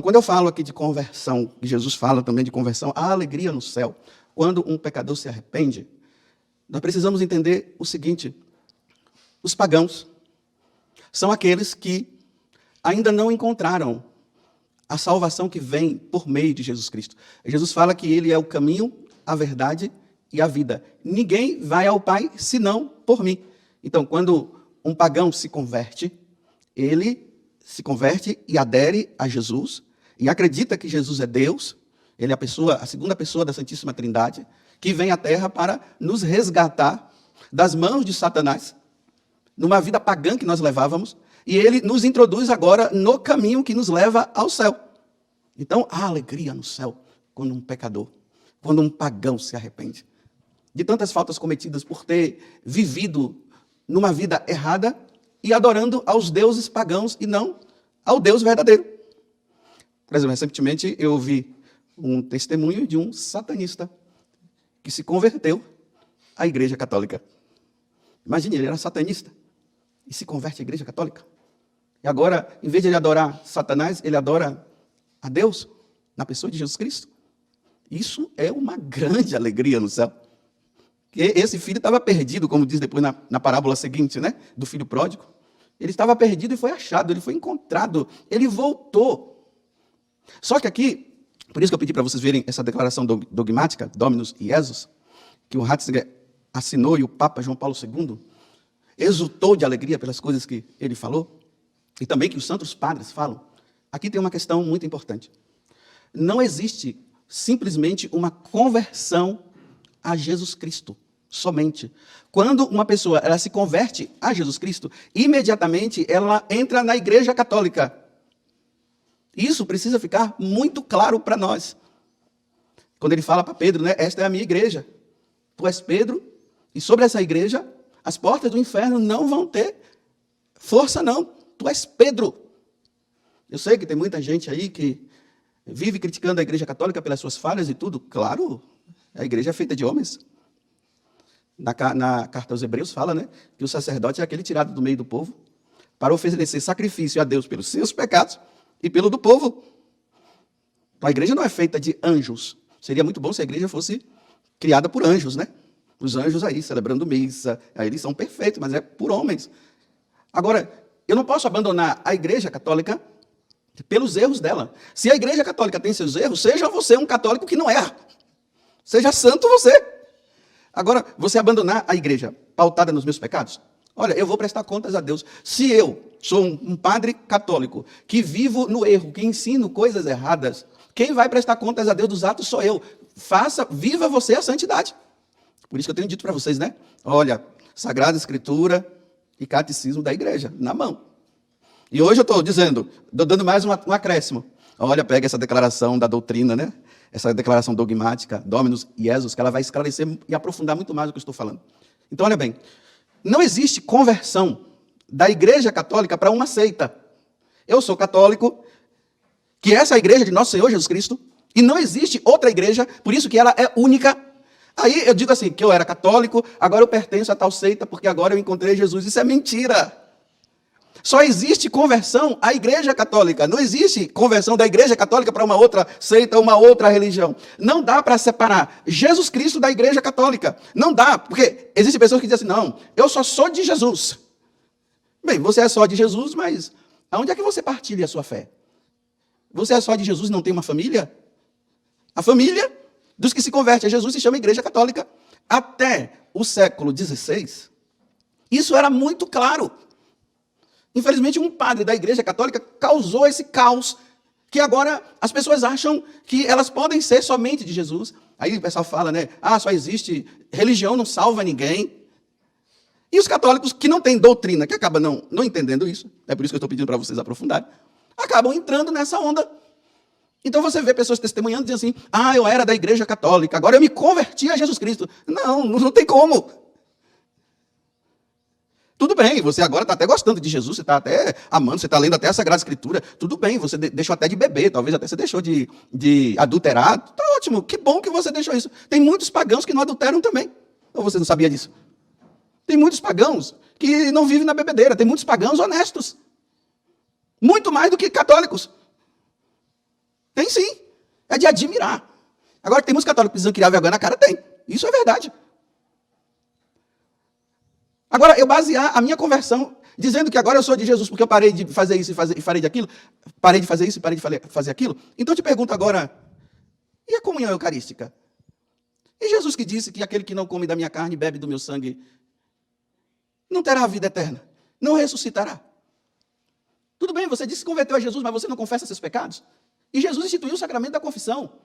Quando eu falo aqui de conversão, que Jesus fala também de conversão, há alegria no céu. Quando um pecador se arrepende, nós precisamos entender o seguinte: os pagãos são aqueles que ainda não encontraram a salvação que vem por meio de Jesus Cristo. Jesus fala que ele é o caminho, a verdade e a vida. Ninguém vai ao Pai senão por mim. Então, quando um pagão se converte, ele se converte e adere a Jesus e acredita que Jesus é Deus. Ele é a segunda pessoa da Santíssima Trindade, que vem à Terra para nos resgatar das mãos de Satanás, numa vida pagã que nós levávamos, e ele nos introduz agora no caminho que nos leva ao céu. Então, há alegria no céu quando um pecador, quando um pagão se arrepende de tantas faltas cometidas por ter vivido numa vida errada e adorando aos deuses pagãos e não ao Deus verdadeiro. Por exemplo, recentemente eu ouvi um testemunho de um satanista que se converteu à Igreja Católica. Imagine, ele era satanista e se converte à Igreja Católica. E agora, em vez de ele adorar Satanás, ele adora a Deus na pessoa de Jesus Cristo. Isso é uma grande alegria no céu. Que esse filho estava perdido, como diz depois na parábola seguinte, né, do filho pródigo. Ele estava perdido e foi achado, ele foi encontrado, ele voltou. Só que aqui, por isso que eu pedi para vocês verem essa declaração dogmática, Dominus Iesus, que o Ratzinger assinou e o Papa João Paulo II exultou de alegria pelas coisas que ele falou, e também que os santos padres falam. Aqui tem uma questão muito importante. Não existe simplesmente uma conversão a Jesus Cristo, somente. Quando uma pessoa ela se converte a Jesus Cristo, imediatamente ela entra na Igreja Católica. Isso precisa ficar muito claro para nós. Quando ele fala para Pedro, né, esta é a minha igreja. Tu és Pedro, e sobre essa igreja, as portas do inferno não vão ter força, não. Tu és Pedro. Eu sei que tem muita gente aí que vive criticando a Igreja Católica pelas suas falhas e tudo. Claro, a igreja é feita de homens. Na carta aos Hebreus fala, né, que o sacerdote é aquele tirado do meio do povo para oferecer sacrifício a Deus pelos seus pecados e pelo do povo. A igreja não é feita de anjos. Seria muito bom se a igreja fosse criada por anjos, né? Os anjos aí, celebrando missa, aí eles são perfeitos, mas é por homens. Agora, eu não posso abandonar a Igreja Católica pelos erros dela. Se a Igreja Católica tem seus erros, seja você um católico que não erra. Seja santo você. Agora, você abandonar a igreja pautada nos meus pecados? Olha, eu vou prestar contas a Deus. Se eu sou um padre católico que vivo no erro, que ensino coisas erradas, quem vai prestar contas a Deus dos atos sou eu. Viva você a santidade. Por isso que eu tenho dito para vocês, né? Olha, Sagrada Escritura e Catecismo da Igreja, na mão. E hoje eu estou dando mais um acréscimo. Olha, pega essa declaração da doutrina, né? Essa declaração dogmática, Dominus Iesus, que ela vai esclarecer e aprofundar muito mais o que eu estou falando. Então, olha bem, não existe conversão da Igreja Católica para uma seita. Eu sou católico, que essa é a igreja de nosso Senhor Jesus Cristo, e não existe outra igreja, por isso que ela é única. Aí eu digo assim, que eu era católico, agora eu pertenço a tal seita, porque agora eu encontrei Jesus. Isso é mentira. Só existe conversão à Igreja Católica. Não existe conversão da Igreja Católica para uma outra seita, uma outra religião. Não dá para separar Jesus Cristo da Igreja Católica. Não dá, porque existem pessoas que dizem assim, não, eu só sou de Jesus. Bem, você é só de Jesus, mas aonde é que você partilha a sua fé? Você é só de Jesus e não tem uma família? A família dos que se convertem a Jesus se chama Igreja Católica. Até o século XVI, isso era muito claro. Infelizmente, um padre da Igreja Católica causou esse caos, que agora as pessoas acham que elas podem ser somente de Jesus. Aí o pessoal fala, né? Só existe, religião não salva ninguém. E os católicos que não têm doutrina, que acabam não entendendo isso, é por isso que eu estou pedindo para vocês aprofundarem, acabam entrando nessa onda. Então você vê pessoas testemunhando, dizendo assim, eu era da Igreja Católica, agora eu me converti a Jesus Cristo. Não tem como. Tudo bem, você agora está até gostando de Jesus, você está até amando, você está lendo até a Sagrada Escritura. Tudo bem, você deixou até de beber, talvez até você deixou de adulterar. Está ótimo, que bom que você deixou isso. Tem muitos pagãos que não adulteram também. Ou você não sabia disso? Tem muitos pagãos que não vivem na bebedeira. Tem muitos pagãos honestos. Muito mais do que católicos. Tem sim. É de admirar. Agora, tem muitos católicos precisam criar vergonha na cara? Tem. Isso é verdade. Agora, eu basear a minha conversão dizendo que agora eu sou de Jesus porque eu parei de fazer isso e farei de aquilo, parei de fazer isso e parei de fazer aquilo. Então eu te pergunto agora, e a comunhão eucarística? E Jesus que disse que aquele que não come da minha carne e bebe do meu sangue não terá a vida eterna, não ressuscitará. Tudo bem, você disse que converteu a Jesus, mas você não confessa seus pecados? E Jesus instituiu o sacramento da confissão.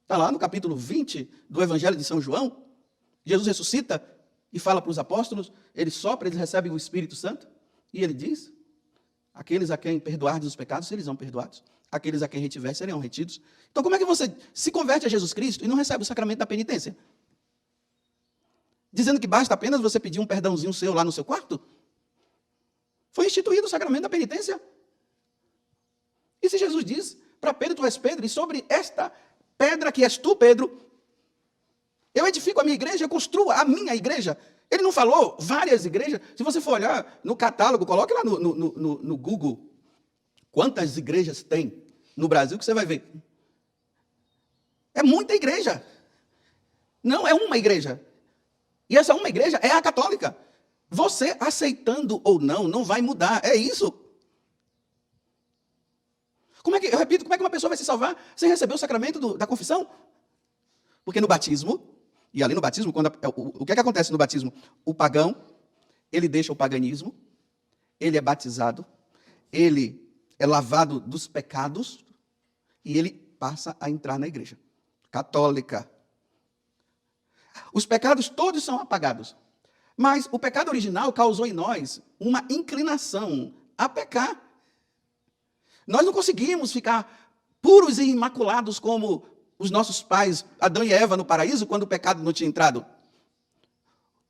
Está lá no capítulo 20 do Evangelho de São João. Jesus ressuscita e fala para os apóstolos, ele sopra, eles recebem o Espírito Santo, e ele diz, aqueles a quem perdoardes os pecados, eles são perdoados. Aqueles a quem retiver, serão retidos. Então como é que você se converte a Jesus Cristo e não recebe o sacramento da penitência? Dizendo que basta apenas você pedir um perdãozinho seu lá no seu quarto? Foi instituído o sacramento da penitência. E se Jesus diz, para Pedro, tu és Pedro, e sobre esta pedra que és tu, Pedro, eu edifico a minha igreja, eu construo a minha igreja. Ele não falou várias igrejas. Se você for olhar no catálogo, coloque lá no Google quantas igrejas tem no Brasil, que você vai ver. É muita igreja. Não é uma igreja. E essa uma igreja é a católica. Você aceitando ou não, não vai mudar. É isso. Eu repito, como é que uma pessoa vai se salvar sem receber o sacramento da confissão? Porque no batismo, e ali no batismo, o que é que acontece no batismo? O pagão, ele deixa o paganismo, ele é batizado, ele é lavado dos pecados e ele passa a entrar na igreja católica. Os pecados todos são apagados, mas o pecado original causou em nós uma inclinação a pecar. Nós não conseguimos ficar puros e imaculados como os nossos pais, Adão e Eva, no paraíso, quando o pecado não tinha entrado.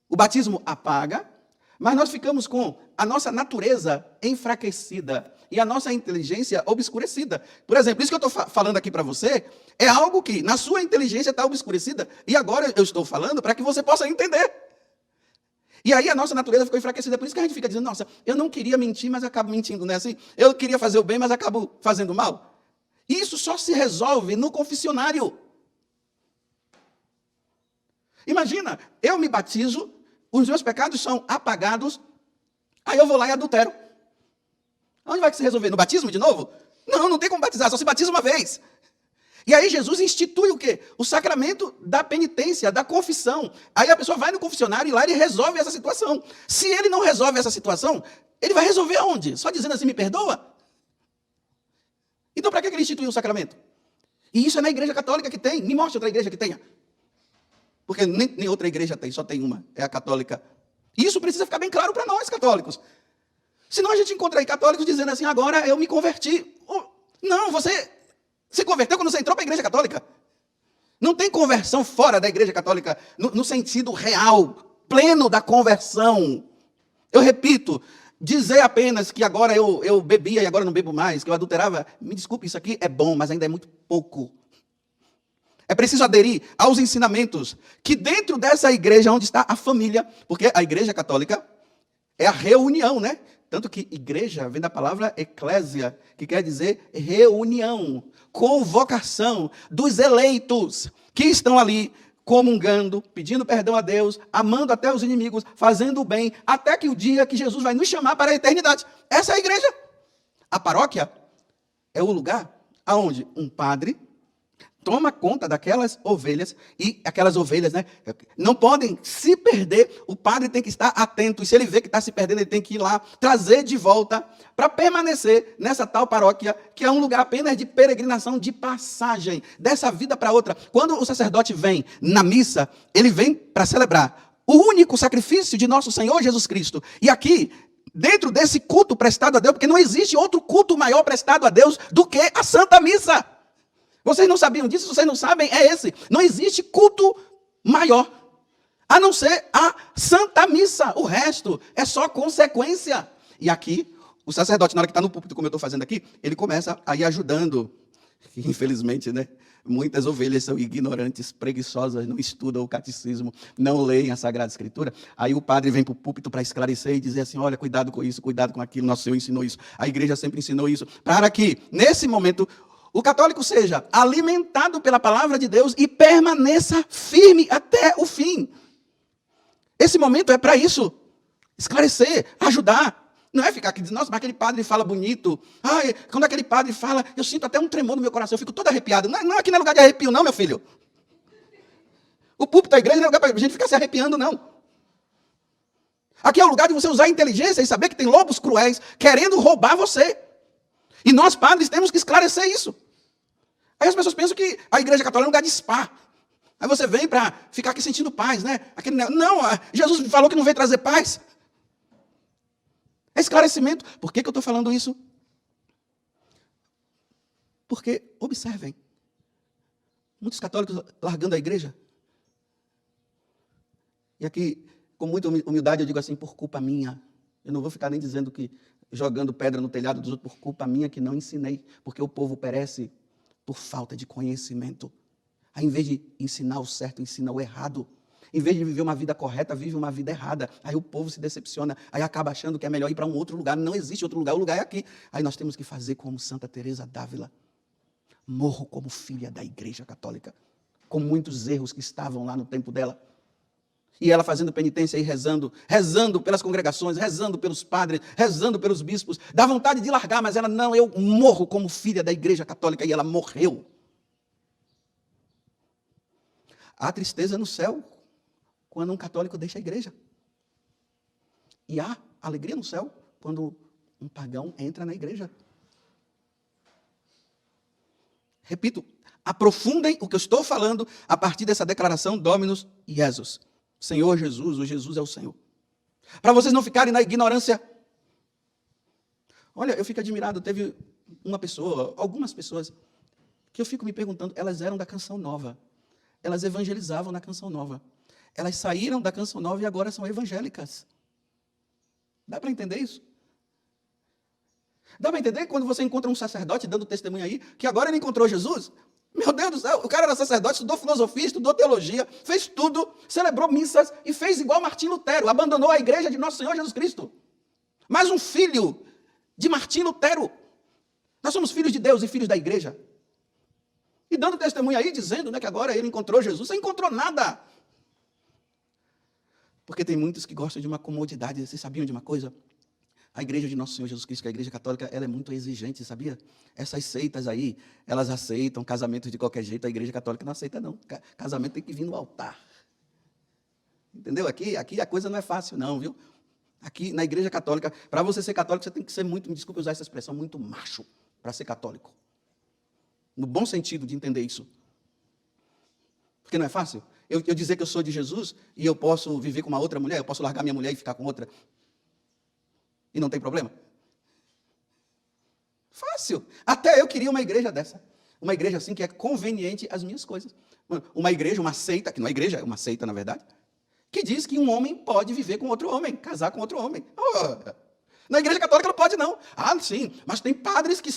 O batismo apaga, mas nós ficamos com a nossa natureza enfraquecida e a nossa inteligência obscurecida. Por exemplo, isso que eu estou falando aqui para você é algo que na sua inteligência está obscurecida e agora eu estou falando para que você possa entender. E aí a nossa natureza ficou enfraquecida. Por isso que a gente fica dizendo, nossa, eu não queria mentir, mas acabo mentindo, não é assim? Eu queria fazer o bem, mas acabo fazendo o mal. Isso só se resolve no confessionário. Imagina, eu me batizo, os meus pecados são apagados, aí eu vou lá e adultero. Onde vai que se resolver? No batismo de novo? Não, não tem como batizar, só se batiza uma vez. E aí Jesus institui o quê? O sacramento da penitência, da confissão. Aí a pessoa vai no confessionário e lá ele resolve essa situação. Se ele não resolve essa situação, ele vai resolver aonde? Só dizendo assim, me perdoa? Então para que ele instituiu o sacramento? E isso é na igreja católica que tem. Me mostre outra igreja que tenha. Porque nem outra igreja tem, só tem uma, é a católica. E isso precisa ficar bem claro para nós, católicos. Senão a gente encontra aí católicos dizendo assim, agora eu me converti. Não, você se converteu quando você entrou para a igreja católica. Não tem conversão fora da igreja católica, no sentido real, pleno da conversão. Eu repito, dizer apenas que agora eu bebia e agora não bebo mais, que eu adulterava, me desculpe, isso aqui é bom, mas ainda é muito pouco. É preciso aderir aos ensinamentos que dentro dessa igreja onde está a família, porque a igreja católica é a reunião, né? Tanto que igreja vem da palavra eclésia, que quer dizer reunião, convocação dos eleitos que estão ali comungando, pedindo perdão a Deus, amando até os inimigos, fazendo o bem, até que o dia que Jesus vai nos chamar para a eternidade. Essa é a igreja. A paróquia é o lugar onde um padre toma conta daquelas ovelhas, e aquelas ovelhas, né, não podem se perder, o padre tem que estar atento, e se ele vê que está se perdendo, ele tem que ir lá, trazer de volta, para permanecer nessa tal paróquia, que é um lugar apenas de peregrinação, de passagem, dessa vida para outra. Quando o sacerdote vem na missa, ele vem para celebrar o único sacrifício de nosso Senhor Jesus Cristo, e aqui, dentro desse culto prestado a Deus, porque não existe outro culto maior prestado a Deus do que a Santa Missa. Vocês não sabiam disso? Se vocês não sabem, é esse. Não existe culto maior, a não ser a Santa Missa. O resto é só consequência. E aqui, o sacerdote, na hora que está no púlpito, como eu estou fazendo aqui, ele começa a ir ajudando. Infelizmente, né? Muitas ovelhas são ignorantes, preguiçosas, não estudam o catecismo, não leem a Sagrada Escritura. Aí o padre vem para o púlpito para esclarecer e dizer assim, olha, cuidado com isso, cuidado com aquilo, nosso Senhor ensinou isso. A igreja sempre ensinou isso. Para que, nesse momento, o católico seja alimentado pela palavra de Deus e permaneça firme até o fim. Esse momento é para isso. Esclarecer, ajudar. Não é ficar aqui dizendo, nossa, mas aquele padre fala bonito. Ai, quando aquele padre fala, eu sinto até um tremor no meu coração, eu fico todo arrepiado. Não, aqui não é lugar de arrepio não, meu filho. O púlpito da igreja não é lugar para a gente ficar se arrepiando, não. Aqui é o lugar de você usar a inteligência e saber que tem lobos cruéis querendo roubar você. E nós, padres, temos que esclarecer isso. Aí as pessoas pensam que a igreja católica é um lugar de spa. Aí você vem para ficar aqui sentindo paz, né? Não, Jesus falou que não veio trazer paz. É esclarecimento. Por que eu estou falando isso? Porque, observem, muitos católicos largando a igreja. E aqui, com muita humildade, eu digo assim, por culpa minha. Eu não vou ficar nem dizendo que, jogando pedra no telhado dos outros, por culpa minha que não ensinei. Porque o povo perece por falta de conhecimento. Aí, em vez de ensinar o certo, ensina o errado. Em vez de viver uma vida correta, vive uma vida errada. Aí o povo se decepciona, aí acaba achando que é melhor ir para um outro lugar. Não existe outro lugar, o lugar é aqui. Aí nós temos que fazer como Santa Teresa d'Ávila. Morro como filha da Igreja Católica, com muitos erros que estavam lá no tempo dela. E ela fazendo penitência e rezando pelas congregações, rezando pelos padres, rezando pelos bispos. Dá vontade de largar, mas ela, não, eu morro como filha da Igreja Católica. E ela morreu. Há tristeza no céu quando um católico deixa a igreja. E há alegria no céu quando um pagão entra na igreja. Repito, aprofundem o que eu estou falando a partir dessa declaração Dominus Jesus. Senhor Jesus, o Jesus é o Senhor. Para vocês não ficarem na ignorância. Olha, eu fico admirado, teve uma pessoa, algumas pessoas, que eu fico me perguntando, elas eram da Canção Nova. Elas evangelizavam na Canção Nova. Elas saíram da Canção Nova e agora são evangélicas. Dá para entender isso? Dá para entender quando você encontra um sacerdote dando testemunho aí, que agora ele encontrou Jesus? Meu Deus do céu, o cara era sacerdote, estudou filosofia, estudou teologia, fez tudo, celebrou missas e fez igual Martim Lutero, abandonou a igreja de Nosso Senhor Jesus Cristo. Mais um filho de Martim Lutero. Nós somos filhos de Deus e filhos da igreja. E dando testemunho aí, dizendo, né, que agora ele encontrou Jesus. Você não encontrou nada. Porque tem muitos que gostam de uma comodidade. Vocês sabiam de uma coisa? A igreja de Nosso Senhor Jesus Cristo, que é a igreja católica, ela é muito exigente, sabia? Essas seitas aí, elas aceitam casamentos de qualquer jeito. A igreja católica não aceita, não. Casamento tem que vir no altar. Entendeu? Aqui a coisa não é fácil, não, viu? Aqui na igreja católica, para você ser católico, você tem que ser muito, me desculpe usar essa expressão, muito macho para ser católico. No bom sentido de entender isso. Porque não é fácil. Eu dizer que eu sou de Jesus e eu posso viver com uma outra mulher, eu posso largar minha mulher e ficar com outra. E não tem problema. Fácil. Até eu queria uma igreja dessa. Uma igreja assim que é conveniente às minhas coisas. Uma igreja, uma seita, que não é igreja, é uma seita na verdade, que diz que um homem pode viver com outro homem, casar com outro homem. Na igreja católica não pode, não. Ah, sim, mas tem padres que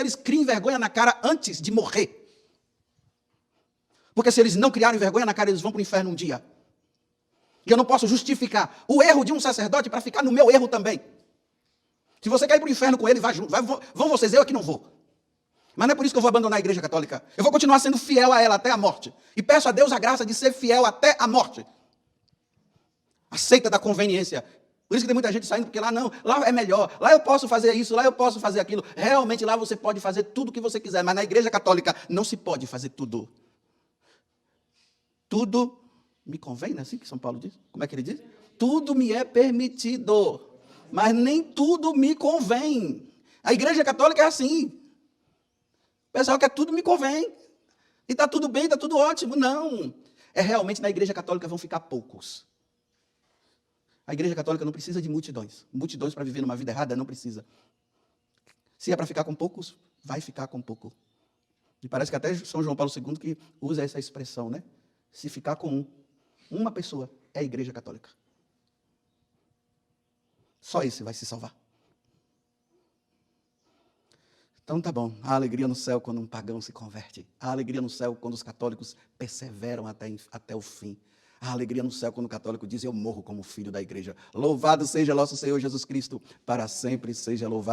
eles criem vergonha na cara antes de morrer. Porque se eles não criarem vergonha na cara, eles vão para o inferno um dia. E eu não posso justificar o erro de um sacerdote para ficar no meu erro também. Se você quer ir para o inferno com ele, vão vocês, eu aqui não vou. Mas não é por isso que eu vou abandonar a igreja católica. Eu vou continuar sendo fiel a ela até a morte. E peço a Deus a graça de ser fiel até a morte. A seita da conveniência. Por isso que tem muita gente saindo, porque lá não, lá é melhor, lá eu posso fazer isso, lá eu posso fazer aquilo. Realmente lá você pode fazer tudo o que você quiser, mas na igreja católica não se pode fazer tudo. Tudo me convém, não é assim que São Paulo diz? Como é que ele diz? Tudo me é permitido, mas nem tudo me convém. A igreja católica é assim. O pessoal quer tudo me convém. E está tudo bem, está tudo ótimo. Não. É realmente na igreja católica vão ficar poucos. A igreja católica não precisa de multidões. Multidões para viver numa vida errada não precisa. Se é para ficar com poucos, vai ficar com pouco. E parece que até São João Paulo II que usa essa expressão, né? Se ficar com uma pessoa, é a igreja católica. Só esse vai se salvar. Então tá bom, há alegria no céu quando um pagão se converte. Há alegria no céu quando os católicos perseveram até o fim. Há alegria no céu quando o católico diz, eu morro como filho da igreja. Louvado seja nosso Senhor Jesus Cristo, para sempre seja louvado.